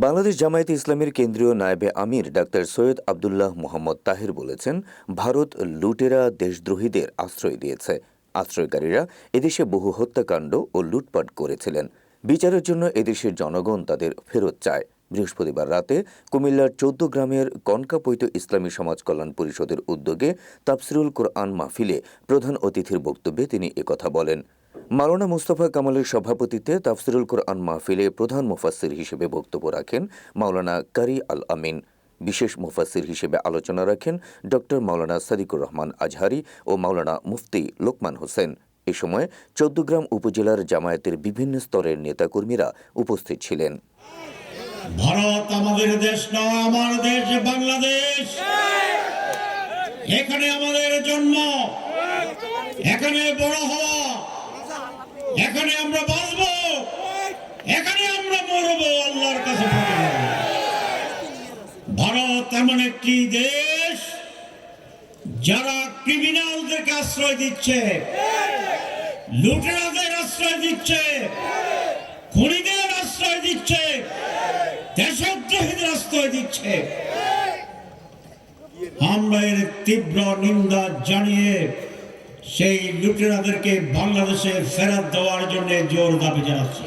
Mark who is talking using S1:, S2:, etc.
S1: বাংলাদেশ জামায়াতে ইসলামীর কেন্দ্রীয় নায়েবে আমির ডাক্তার সৈয়দ আবদুল্লাহ মোহাম্মদ তাহের বলেছেন, ভারত লুটেরা দেশদ্রোহীদের আশ্রয় দিয়েছে। আশ্রয়কারীরা এদেশে বহু হত্যাকাণ্ড ও লুটপাট করেছিলেন। বিচারের জন্য এদেশের জনগণ তাদের ফেরত চায়। বৃহস্পতিবার রাতে কুমিল্লার ১৪ গ্রামের কনকাপৈত ইসলামী সমাজ কল্যাণ পরিষদের উদ্যোগে তাফসিরুল কোরআন মাহফিলে প্রধান অতিথির বক্তব্যে তিনি একথা বলেন। মাওলানা মুস্তাফা কামালের সভাপতিত্বে তাফসিরুল কোরআন মাহফিলে প্রধান মুফাসসির হিসেবে বক্তব্য রাখেন মাওলানা কারি আল আমিন। বিশেষ মুফাসসির হিসেবে আলোচনা রাখেন ডক্টর মাওলানা সাদিকুর রহমান আজহারি ও মাওলানা মুফতি লোকমান হোসেন। এ সময় ১৪ গ্রাম উপজেলার জামায়াতের বিভিন্ন স্তরের নেতাকর্মীরা উপস্থিত ছিলেন।
S2: ভারত আমাদের দেশ নয়, আমার দেশ বাংলাদেশ। এখানে আমাদের জন্ম, এখানে বড় হওয়া, এখানে আমরা বাঁচব, এখানে আমরা মরব, আল্লাহর কাছে। ভারত এমন একটি দেশ যারা ক্রিমিনালদেরকে আশ্রয় দিচ্ছে, লুটেরাদের আশ্রয় দিচ্ছে, খুনিদের আশ্রয় দিচ্ছে, দেশদ্রোহীদের আশ্রয় দিচ্ছে। আমরা এর তীব্র নিন্দা জানিয়ে সেই লুটেরাদেরকে বাংলাদেশে ফেরত দেওয়ার জন্য জোর দাবি জানাচ্ছি।